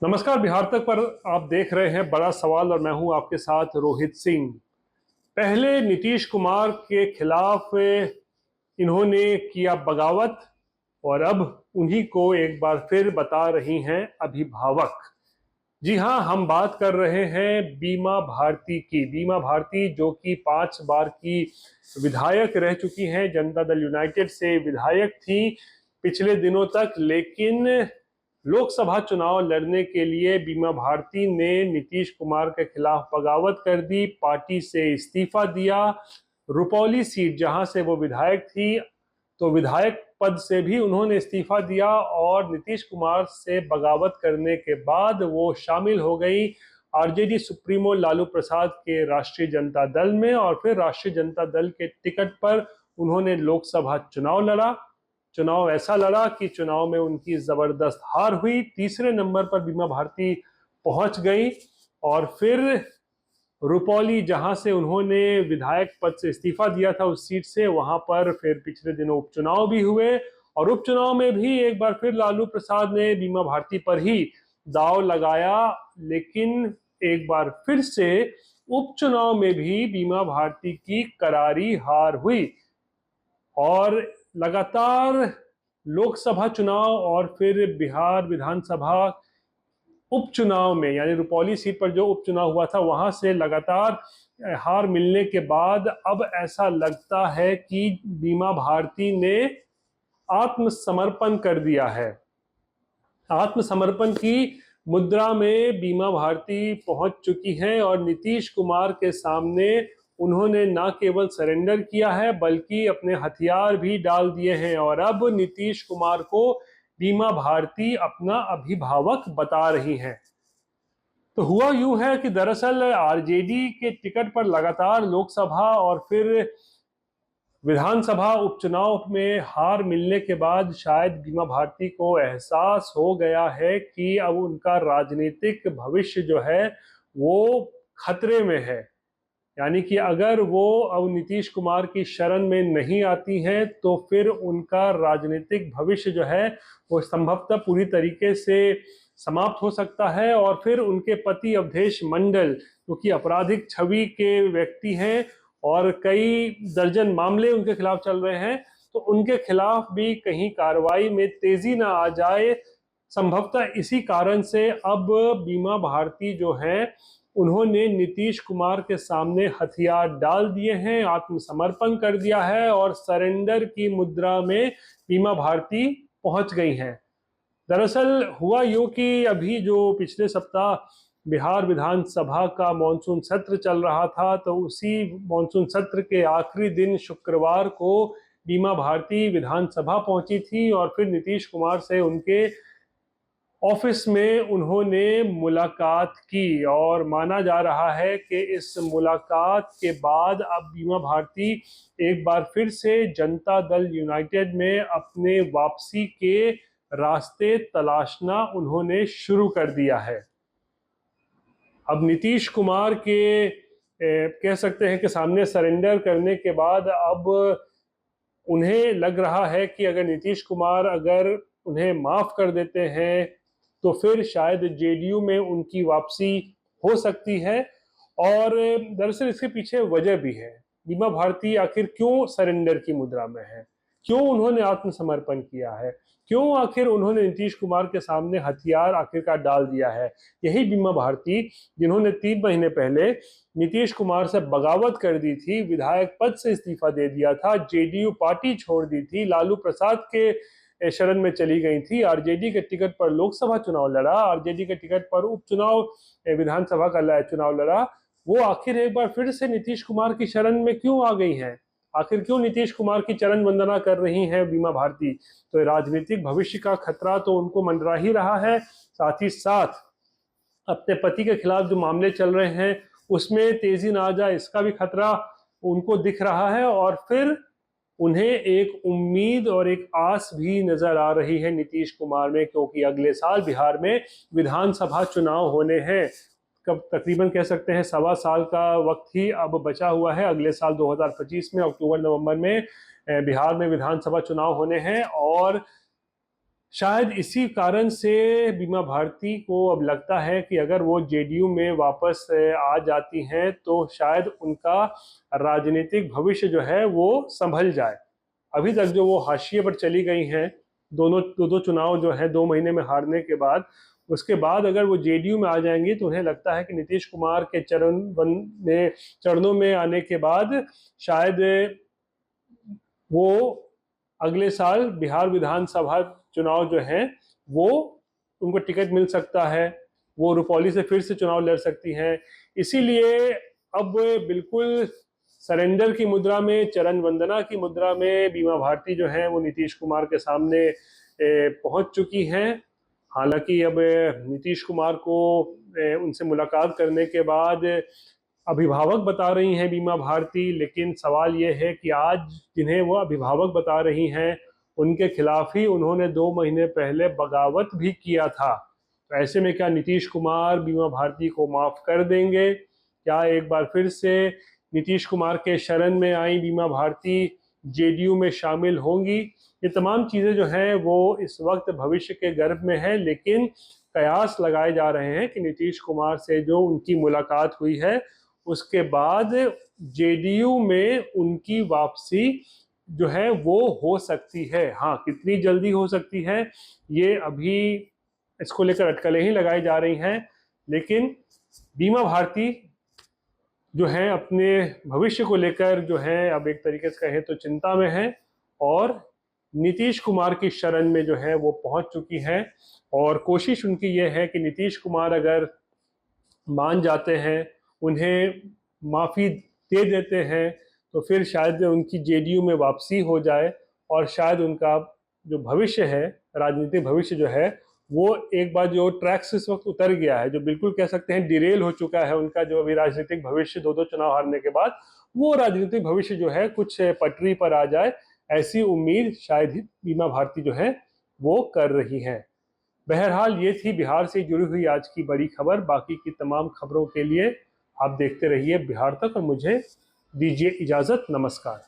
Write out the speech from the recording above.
नमस्कार। बिहार तक पर आप देख रहे हैं बड़ा सवाल और मैं हूं आपके साथ रोहित सिंह। पहले नीतीश कुमार के खिलाफ इन्होंने किया बगावत और अब उन्हीं को एक बार फिर बता रही हैं अभिभावक। जी हां, हम बात कर रहे हैं बीमा भारती की। बीमा भारती जो कि 5 बार की विधायक रह चुकी हैं, जनता दल यूनाइटेड से विधायक थी पिछले दिनों तक, लेकिन लोकसभा चुनाव लड़ने के लिए बीमा भारती ने नीतीश कुमार के खिलाफ बगावत कर दी, पार्टी से इस्तीफा दिया। रुपौली सीट जहां से वो विधायक थी, तो विधायक पद से भी उन्होंने इस्तीफा दिया और नीतीश कुमार से बगावत करने के बाद वो शामिल हो गई आरजेडी सुप्रीमो लालू प्रसाद के राष्ट्रीय जनता दल में और फिर राष्ट्रीय जनता दल के टिकट पर उन्होंने लोकसभा चुनाव लड़ा। चुनाव ऐसा लड़ा कि चुनाव में उनकी जबरदस्त हार हुई। तीसरे नंबर पर बीमा भारती पहुंच गई और फिर रुपौली जहां से उन्होंने विधायक पद से इस्तीफा दिया था, उस सीट से वहां पर फिर पिछले दिनों उपचुनाव भी हुए और उपचुनाव में भी एक बार फिर लालू प्रसाद ने बीमा भारती पर ही दांव लगाया, लेकिन एक बार फिर से उपचुनाव में भी बीमा भारती की करारी हार हुई और लगातार लोकसभा चुनाव और फिर बिहार विधानसभा उपचुनाव में, यानी रुपौली सीट पर जो उपचुनाव हुआ था वहां से लगातार हार मिलने के बाद अब ऐसा लगता है कि बीमा भारती ने आत्मसमर्पण कर दिया है। आत्मसमर्पण की मुद्रा में बीमा भारती पहुंच चुकी हैं और नीतीश कुमार के सामने उन्होंने ना केवल सरेंडर किया है बल्कि अपने हथियार भी डाल दिए हैं और अब नीतीश कुमार को बीमा भारती अपना अभिभावक बता रही हैं। तो हुआ यूं है कि दरअसल आरजेडी के टिकट पर लगातार लोकसभा और फिर विधानसभा उपचुनाव में हार मिलने के बाद शायद बीमा भारती को एहसास हो गया है कि अब उनका राजनीतिक भविष्य जो है वो खतरे में है। यानी कि अगर वो अब नीतीश कुमार की शरण में नहीं आती हैं तो फिर उनका राजनीतिक भविष्य जो है वो संभवतः पूरी तरीके से समाप्त हो सकता है और फिर उनके पति अवधेश मंडल, जो कि आपराधिक छवि के व्यक्ति हैं और कई दर्जन मामले उनके खिलाफ चल रहे हैं, तो उनके खिलाफ भी कहीं कार्रवाई में तेजी ना आ जाए। संभवतः इसी कारण से अब बीमा भारती जो है उन्होंने नीतीश कुमार के सामने हथियार डाल दिए हैं, आत्मसमर्पण कर दिया है और सरेंडर की मुद्रा में बीमा भारती पहुंच गई हैं। दरअसल हुआ यूं कि अभी जो पिछले सप्ताह बिहार विधानसभा का मॉनसून सत्र चल रहा था, तो उसी मॉनसून सत्र के आखिरी दिन शुक्रवार को बीमा भारती विधानसभा पहुंची थी और फिर नीतीश कुमार से उनके ऑफिस में उन्होंने मुलाकात की और माना जा रहा है कि इस मुलाकात के बाद अब बीमा भारती एक बार फिर से जनता दल यूनाइटेड में अपने वापसी के रास्ते तलाशना उन्होंने शुरू कर दिया है। अब नीतीश कुमार के कह सकते हैं कि सामने सरेंडर करने के बाद अब उन्हें लग रहा है कि अगर नीतीश कुमार अगर उन्हें माफ कर देते हैं तो फिर शायद जेडीयू में उनकी वापसी हो सकती है। और दरअसल इसके पीछे वजह भी है। बीमा भारती आखिर क्यों सरेंडर की मुद्रा में है, क्यों उन्होंने आत्मसमर्पण किया है, क्यों आखिर उन्होंने नीतीश कुमार के सामने हथियार आखिरकार डाल दिया है। यही बीमा भारती जिन्होंने 3 महीने पहले नीतीश कुमार से बगावत कर दी थी, विधायक पद से इस्तीफा दे दिया था, जेडीयू पार्टी छोड़ दी थी, लालू प्रसाद के शरण में चली गई थी, आरजेडी के टिकट पर लोकसभा चुनाव लड़ा, आरजेडी के टिकट पर उपचुनाव विधानसभा का चुनाव लड़ा, वो आखिर एक बार फिर से नीतीश कुमार की शरण में क्यों आ गई हैं? आखिर क्यों नीतीश कुमार की चरण वंदना कर रही हैं बीमा भारती? तो राजनीतिक भविष्य का खतरा तो उनको मंडरा ही रहा है, साथ ही साथ अपने पति के खिलाफ जो मामले चल रहे हैं उसमें तेजी ना आ जाए इसका भी खतरा उनको दिख रहा है और फिर उन्हें एक उम्मीद और एक आस भी नजर आ रही है नीतीश कुमार में, क्योंकि अगले साल बिहार में विधानसभा चुनाव होने हैं। कब तकरीबन कह सकते हैं 1.25 साल का वक्त ही अब बचा हुआ है। अगले साल 2025 में अक्टूबर नवंबर में बिहार में विधानसभा चुनाव होने हैं और शायद इसी कारण से बीमा भारती को अब लगता है कि अगर वो जेडीयू में वापस आ जाती हैं तो शायद उनका राजनीतिक भविष्य जो है वो संभल जाए। अभी तक जो वो हाशिए पर चली गई हैं, दोनों दो चुनाव जो है 2 महीने में हारने के बाद, उसके बाद अगर वो जेडीयू में आ जाएंगी तो उन्हें लगता है कि नीतीश कुमार के चरणों में आने के बाद शायद वो अगले साल बिहार विधानसभा चुनाव जो है वो उनको टिकट मिल सकता है, वो रुपौली से फिर से चुनाव लड़ सकती हैं। इसीलिए अब बिल्कुल सरेंडर की मुद्रा में, चरण वंदना की मुद्रा में बीमा भारती जो है वो नीतीश कुमार के सामने पहुंच चुकी हैं। हालांकि अब नीतीश कुमार को उनसे मुलाकात करने के बाद अभिभावक बता रही हैं बीमा भारती, लेकिन सवाल ये है कि आज जिन्हें वो अभिभावक बता रही हैं उनके खिलाफ ही उन्होंने 2 महीने पहले बगावत भी किया था। तो ऐसे में क्या नीतीश कुमार बीमा भारती को माफ कर देंगे? क्या एक बार फिर से नीतीश कुमार के शरण में आई बीमा भारती जेडीयू में शामिल होंगी? ये तमाम चीज़ें जो हैं वो इस वक्त भविष्य के गर्भ में है, लेकिन कयास लगाए जा रहे हैं कि नीतीश कुमार से जो उनकी मुलाकात हुई है उसके बाद जेडीयू में उनकी वापसी जो है वो हो सकती है। हाँ, कितनी जल्दी हो सकती है ये अभी इसको लेकर अटकलें ही लगाई जा रही हैं, लेकिन बीमा भारती जो है अपने भविष्य को लेकर जो है अब एक तरीके से कहें तो चिंता में है, और नीतीश कुमार की शरण में जो है वो पहुंच चुकी है। और कोशिश उनकी ये है कि नीतीश कुमार अगर मान जाते हैं, उन्हें माफ़ी दे देते हैं, तो फिर शायद उनकी जेडीयू में वापसी हो जाए और शायद उनका जो भविष्य है, राजनीतिक भविष्य जो है वो एक बार जो ट्रैक से इस वक्त उतर गया है, जो बिल्कुल कह सकते हैं डिरेल हो चुका है उनका जो अभी राजनीतिक भविष्य 2 चुनाव हारने के बाद, वो राजनीतिक भविष्य जो है कुछ पटरी पर आ जाए, ऐसी उम्मीद शायद ही बीमा भारती जो है वो कर रही है। बहरहाल ये थी बिहार से जुड़ी हुई आज की बड़ी खबर। बाकी की तमाम खबरों के लिए आप देखते रहिए बिहार तक और मुझे दीजिए इजाज़त। नमस्कार।